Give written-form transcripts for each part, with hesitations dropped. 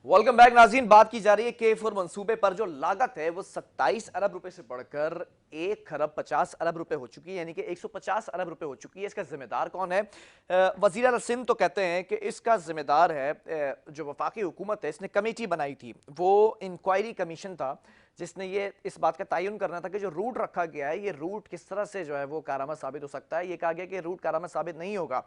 Welcome back नाज़रीन। बात की जा रही है के4 मंसूबे पर। जो लागत है वो 27 अरब रुपए से बढ़कर 1 खरब 50 अरब रुपए हो चुकी है, यानी कि 150 अरब रुपए हो चुकी है। इसका जिम्मेदार कौन है? वजीर आला सिंध तो कहते हैं कि इसका जिम्मेदार है जो वफाकी हुकूमत है, इसने कमेटी बनाई थी, वो इंक्वायरी कमीशन था जिसने ये इस बात का तयन करना था कि जो रूट रखा गया है ये रूट किस तरह से जो है वो कारामद साबित हो सकता है। ये कहा गया कि रूट कारामद साबित नहीं होगा,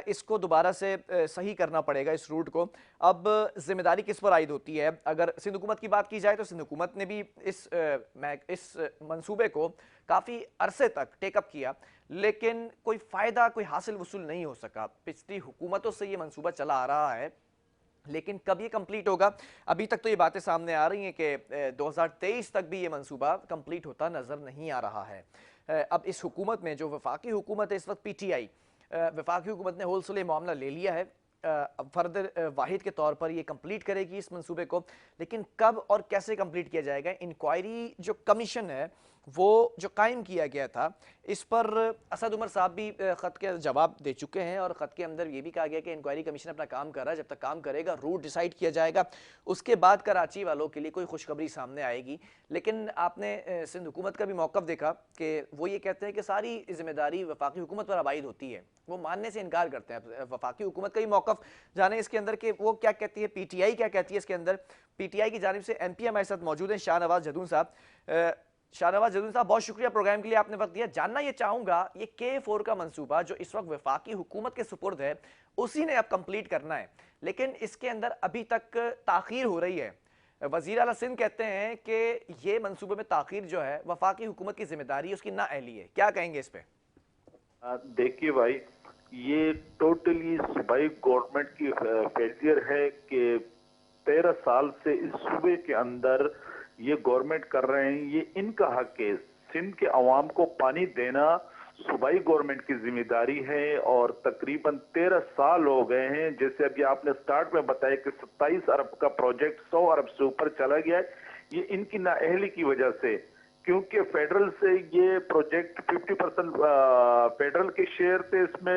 इसको दोबारा से सही करना पड़ेगा इस रूट को। अब जिम्मेदारी किस पर आयद होती है? अगर सिंध हुकूमत की बात की जाए तो सिंध हुकूमत ने भी इस मंसूबे को काफ़ी अरसे तक टेकअप किया, लेकिन कोई फ़ायदा, कोई हासिल वसूल नहीं हो सका। पिछली हुकूमतों से ये मंसूबा चला आ रहा है, लेकिन कब ये कंप्लीट होगा? अभी तक तो ये बातें सामने आ रही हैं कि 2023 तक भी ये मंसूबा कंप्लीट होता नज़र नहीं आ रहा है। अब इस हुकूमत में जो वफाकी हुकूमत है इस वक्त पीटीआई, वफाकी हुकूमत ने होलसेल मामला ले लिया है, फर्दर वाहिद के तौर पर ये कंप्लीट करेगी इस मंसूबे को, लेकिन कब और कैसे कंप्लीट किया जाएगा? इंक्वायरी जो कमीशन है वो जो कायम किया गया था, इस पर असद उमर साहब भी ख़त के जवाब दे चुके हैं, और ख़त के अंदर ये भी कहा गया कि इंक्वायरी कमीशन अपना काम कर रहा है, जब तक काम करेगा रूट डिसाइड किया जाएगा, उसके बाद कराची वालों के लिए कोई खुशखबरी सामने आएगी। लेकिन आपने सिंध हुकूमत का भी मौक़िफ़ देखा कि वो ये कहते हैं कि सारी जिम्मेदारी वफाकी हुकूमत पर आबाद होती है, वो मानने से इनकार करते हैं। वफाकी हुकूमत का ही मौक़िफ़ जाने इसके अंदर कि वो क्या कहती है, पीटीआई क्या कहती है इसके अंदर। पीटीआई की जानिब से एमपी हमारे साथ मौजूद हैं, शाहनवाज जदून साहब। शाहनवाज जदून साहब, बहुत शुक्रिया प्रोग्राम के लिए आपने वक्त दिया। जानना ये चाहूंगा, ये के4 का मंसूबा जो इस वक्त वफाकी हुकूमत के सुपुर्द है, उसी ने अब कंप्लीट करना है, लेकिन इसके अंदर अभी तक ताखीर हो रही है। वजीर आला सिंध कहते हैं कि ये मंसूबे में ताखीर जो है वफाकी हुकूमत की जिम्मेदारी है, उसकी नाअहली है। क्या कहेंगे इस पे? देखिए भाई, ये टोटली सूबाई गवर्नमेंट की फेलियर है कि 13 साल से इस सूबे के अंदर ये गवर्नमेंट कर रहे हैं। ये इनका हक है। सिंध के अवाम को पानी देना सूबाई गवर्नमेंट की जिम्मेदारी है, और तकरीबन 13 साल हो गए हैं। जैसे अभी आपने स्टार्ट में बताया कि 27 अरब का प्रोजेक्ट 100 अरब से ऊपर चला गया है। ये इनकी नाअहली की वजह से, क्योंकि फेडरल से ये प्रोजेक्ट 50% फेडरल के शेयर थे इसमें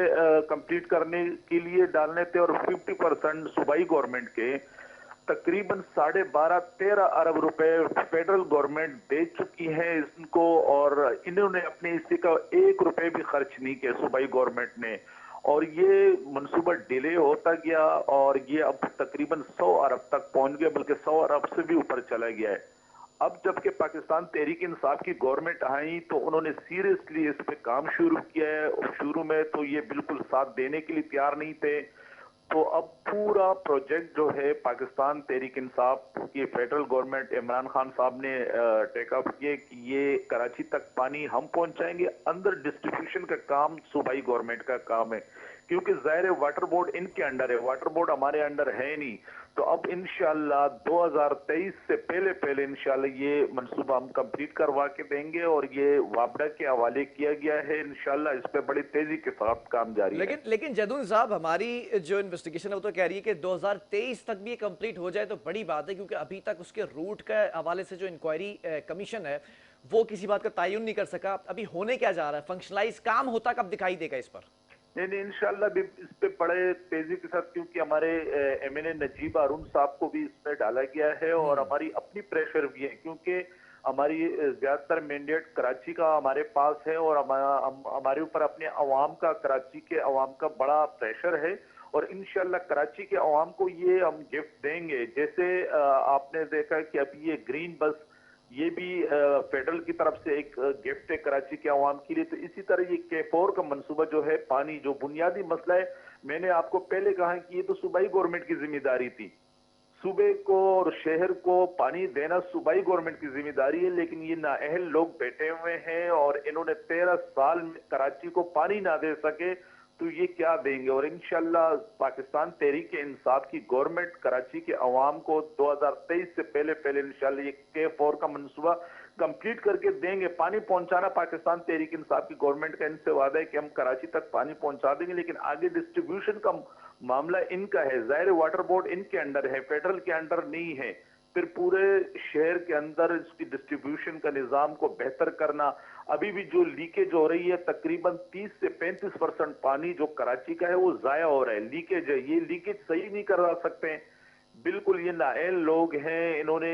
कंप्लीट करने के लिए डालने थे, और 50% सूबाई गवर्नमेंट के। तकरीबन 12.5-13 अरब रुपए फेडरल गवर्नमेंट दे चुकी है इनको, और इन्होंने अपने हिस्से का 1 रुपए भी खर्च नहीं किया सूबाई गवर्नमेंट ने। और ये मंसूबा डिले होता गया, और ये अब तकरीबन 100 अरब तक पहुंच गया, बल्कि 100 अरब से भी ऊपर चला गया है। अब जबकि पाकिस्तान तहरीक इंसाफ की गवर्नमेंट आई तो उन्होंने सीरियसली इस पे काम शुरू किया है। और शुरू में तो ये बिल्कुल साथ देने के लिए तैयार नहीं थे। तो अब पूरा प्रोजेक्ट जो है पाकिस्तान तहरीक इंसाफ की फेडरल गवर्नमेंट, इमरान खान साहब ने टेकअप किए कि ये कराची तक पानी हम पहुंचाएंगे। अंदर डिस्ट्रीब्यूशन का काम सूबाई गवर्नमेंट का काम है, क्योंकि जाहिर वाटर बोर्ड इनके अंडर है, वाटर बोर्ड हमारे अंडर है नहीं। तो अब इंशाल्लाह 2023 से पहले पहले इंशाल्लाह ये मंसूबा हम कंप्लीट करवा के देंगे, और ये वापडा के हवाले किया गया है। इंशाल्लाह इस पे बड़ी तेजी के साथ काम जारी है। लेकिन जदून साहब, हमारी जो इन्वेस्टिगेशन है वो तो कह रही है कि 2023 तक भी ये कंप्लीट हो जाए तो बड़ी बात है, क्योंकि अभी तक उसके रूट के हवाले से जो इंक्वायरी कमीशन है वो किसी बात का तयन नहीं कर सका। अभी होने क्या जा रहा है? फंक्शनलाइज काम होता कब दिखाई देगा इस पर? नहीं नहीं, इंशाल्लाह भी इस पे बड़े तेजी के साथ, क्योंकि हमारे एमएनए नजीब अरुण साहब को भी इसमें डाला गया है, और हमारी अपनी प्रेशर भी है, क्योंकि हमारी ज्यादातर मैंडेट कराची का हमारे पास है, और हमारे ऊपर अपने अवाम का, कराची के अवाम का बड़ा प्रेशर है। और इंशाल्लाह कराची के अवाम को ये हम गिफ्ट देंगे। जैसे आपने देखा कि अभी ये ग्रीन बस, ये भी फेडरल की तरफ से एक गिफ्ट है कराची के अवाम के लिए। तो इसी तरह ये के4 का मंसूबा जो है, पानी जो बुनियादी मसला है, मैंने आपको पहले कहा कि ये तो सूबाई गवर्नमेंट की जिम्मेदारी थी। सूबे को और शहर को पानी देना सूबाई गवर्नमेंट की जिम्मेदारी है, लेकिन ये नाअहल लोग बैठे हुए हैं, और इन्होंने 13 साल में कराची को पानी ना दे सके तो ये क्या देंगे। और इंशाल्लाह पाकिस्तान तहरीक इंसाफ की गवर्नमेंट कराची के अवाम को 2023 से पहले पहले इंशाल्लाह ये के4 का मंसूबा कंप्लीट करके देंगे। पानी पहुंचाना पाकिस्तान तहरीक इंसाफ की गवर्नमेंट का इनसे वादा है कि हम कराची तक पानी पहुंचा देंगे, लेकिन आगे डिस्ट्रीब्यूशन का मामला इनका है। जाहिर वाटर बोर्ड इनके अंडर है, फेडरल के अंडर नहीं है। फिर पूरे शहर के अंदर इसकी डिस्ट्रीब्यूशन का निजाम को बेहतर करना। अभी भी जो लीकेज हो रही है, तकरीबन 30 से 35% पानी जो कराची का है वो जाया हो रहा है, लीकेज है। ये लीकेज सही नहीं करवा सकते हैं। बिल्कुल ये नाअहल लोग हैं, इन्होंने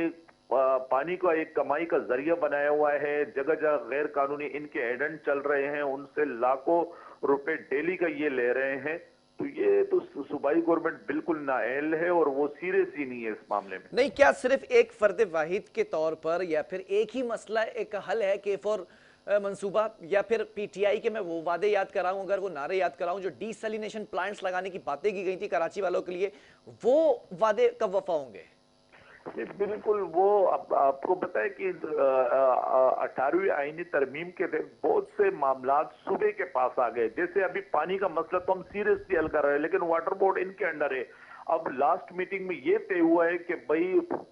पानी को एक कमाई का जरिया बनाया हुआ है। जगह जगह गैर कानूनी इनके एडेंट चल रहे हैं, उनसे लाखों रुपए डेली का ये ले रहे हैं। तो ये तो सूबाई गवर्नमेंट बिल्कुल नाअहल है और वो सीरियस ही नहीं है इस मामले में। नहीं, क्या सिर्फ एक फर्द वाहिद के तौर पर या फिर एक ही मसला एक हल है के फॉर मंसूबा, या फिर पीटीआई के मैं वो वादे याद कराऊं, अगर वो नारे याद कराऊं जो डीसैलिनेशन प्लांट्स लगाने की बातें की गई थी कराची वालों के लिए, वो वादे कब वफा होंगे? ये बिल्कुल वो आपको पता है कि 18वीं आईनी तरमीम के तहत बहुत से मामला सूबे के पास आ गए। जैसे अभी पानी का मसला तो हम सीरियसली हल कर रहे हैं, लेकिन वाटर बोर्ड इनके अंडर है। अब लास्ट मीटिंग में ये तय हुआ है कि भाई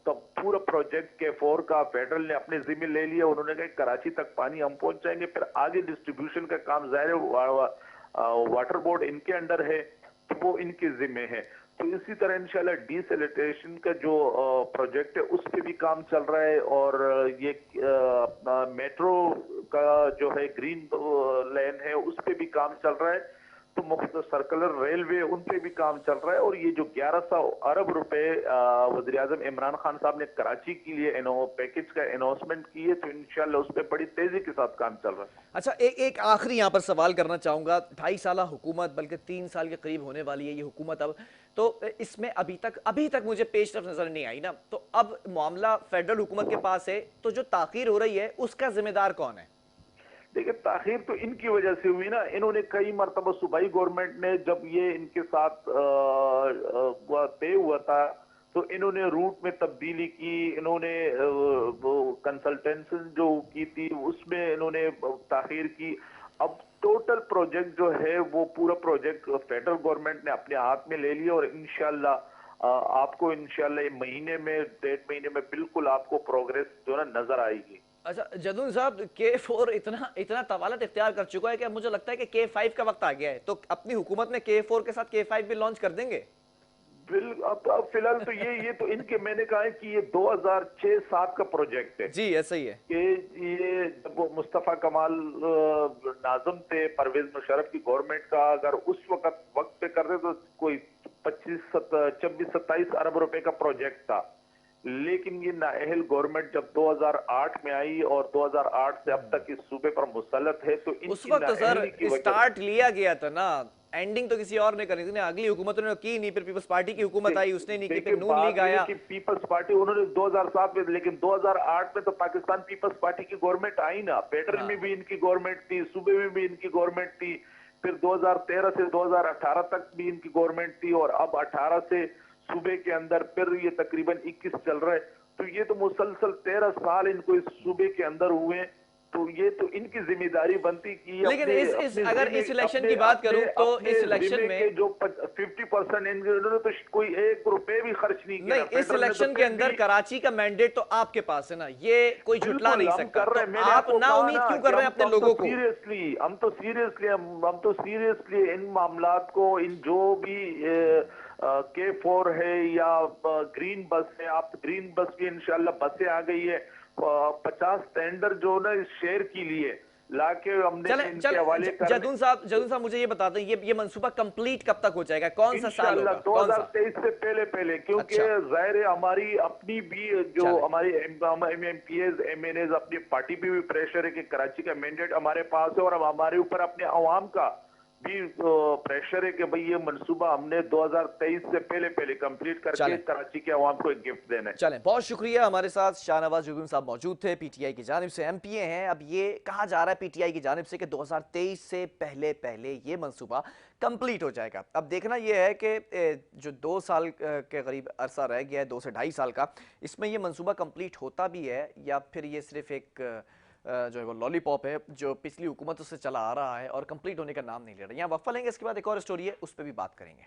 तब पूरा प्रोजेक्ट के फोर का फेडरल ने अपने जिम्मे ले लिया। उन्होंने कहा कराची तक पानी हम पहुंचाएंगे, फिर आगे डिस्ट्रीब्यूशन का काम जाहिर वाटर बोर्ड इनके अंडर है, तो वो इनके जिम्मे है। तो इसी तरह इंशाल्लाह डीसैलिनेशन का जो प्रोजेक्ट है उस पे भी काम चल रहा है, और ये मेट्रो का जो है ग्रीन लाइन है उस पे भी काम चल रहा है। तो मुख्तलिफ सर्कुलर रेलवे उन पे भी काम चल रहा है। और ये जो 1100 अरब रुपए वज़ीर आज़म इमरान खान साहब ने कराची के लिए पैकेज का अनाउंसमेंट की है, तो इंशाल्लाह उस पे बड़ी तेजी के साथ काम चल रहा है। अच्छा, एक आखिरी यहाँ पर सवाल करना चाहूंगा। 2.5 साल हुकूमत, बल्कि 3 साल के करीब होने वाली है ये हुकूमत अब, तो इसमें अभी तक मुझे पेशरफ नजर नहीं आई ना। तो अब मामला फेडरल हुकूमत के पास है, तो जो ताखीर हो रही है उसका जिम्मेदार कौन है? देखिए ताखीर तो इनकी वजह से हुई ना। इन्होंने कई मरतबा सूबाई गवर्नमेंट ने जब ये इनके साथ तय हुआ था तो इन्होंने रूट में तब्दीली की, इन्होंने वो कंसल्टेंशन जो की थी उसमें इन्होंने ताखीर की। अब टोटल प्रोजेक्ट जो है वो पूरा प्रोजेक्ट फेडरल गवर्नमेंट ने अपने हाथ में ले लिया, और इंशाल्लाह आपको इंशाल्लाह महीने में 1.5 महीने में बिल्कुल आपको प्रोग्रेस जो है ना नजर आएगी। अच्छा जदून साहब, K4 इतना इतना तवालत इख्तियार कर चुका है कि अब मुझे लगता है कि K5 का वक्त आ गया है, तो अपनी हुकूमत में K4 के साथ K5 भी लॉन्च कर देंगे? अब फिलहाल तो ये तो इनके, मैंने कहा है कि ये 2006-7 का प्रोजेक्ट है जी ऐसा ही है। कि ये जब वो मुस्तफा कमाल नाज़िम थे परवेज मुशर्रफ की गवर्नमेंट का, अगर उस वक्त पे कर रहे तो कोई 26-27 अरब रुपए का प्रोजेक्ट था। लेकिन ये नाअहल गवर्नमेंट जब 2008 में आई और 2008 से अब तक इस सूबे पर मुसल्लत है, तो उस इनकी वक्त तो सर नाअहली की वजह स्टार्ट लिया गया था ना, एंडिंग तो किसी और ने करी थी ना, अगली हुकूमतों ने की नहीं, फिर पीपल्स पार्टी की हुकूमत आई उसने नहीं की, फिर नून लीग आया। पीपल्स पार्टी उन्होंने 2007 में, लेकिन 2008 में तो पाकिस्तान पीपल्स पार्टी की गवर्नमेंट आई ना। फेडरल में भी इनकी गवर्नमेंट थी, सूबे में भी इनकी गवर्नमेंट थी, फिर 2013 से 2018 तक भी इनकी गवर्नमेंट थी, और अब 18 से सूबे के अंदर फिर ये तकरीबन 21 चल रहा है। तो ये तो मुसलसल 13 साल इनको इस सूबे के अंदर हुए। तो ये तो इनकी जिम्मेदारी बनती कि लेकिन अगर इस इलेक्शन की बात करूं तो इस इलेक्शन में जो 50% इन्होंने तो कोई 1 रुपए भी खर्च नहीं किया। नहीं, इस इलेक्शन के अंदर कराची का मैंडेट तो आपके पास है ना, ये कोई झुटला नहीं सकता। तो आप ना उम्मीद क्यों कर रहे हैं अपने लोगों को? हम तो सीरियसली इन मामलात को, इन जो भी K4 है या ग्रीन बस है, आप ग्रीन बस भी इंशाल्लाह बसें आ गई है, 50 टेंडर जो ना इस शहर के लिए लाके हमने इनके हवाले कर। जदून साहब मुझे ये बताते हैं, ये मंसूबा कंप्लीट कब तक हो जाएगा, कौन सा साल होगा? 2023 से पहले, क्योंकि जाहिर है हमारी अपनी भी जो हमारी MPs MNAs अपनी पार्टी पे भी प्रेशर है कि कराची का मैंडेट हमारे पास है, और हमारे ऊपर अपने अवाम का भी प्रेशर है कि भाई ये मंसूबा हमने 2023 से पहले कंप्लीट करके कराची के अवाम को एक गिफ्ट देना है। चलें, बहुत शुक्रिया। हमारे साथ शाहनवाज जदून साहब मौजूद थे, पीटीआई की जानिब से MPA हैं। अब ये कहा जा रहा है पीटीआई की जानिब से कि 2023 से पहले ये मंसूबा कंप्लीट हो जाएगा। अब देखना यह है कि जो 2 साल के करीब अरसा रह गया है, 2 से 2.5 साल का, इसमें ये मंसूबा कंप्लीट होता भी है या फिर ये सिर्फ एक जो है वो लॉलीपॉप है जो पिछली हुकूमतों से चला आ रहा है और कंप्लीट होने का नाम नहीं ले रहा। यहाँ वक्फा लेंगे, इसके बाद एक और स्टोरी है उस पर भी बात करेंगे।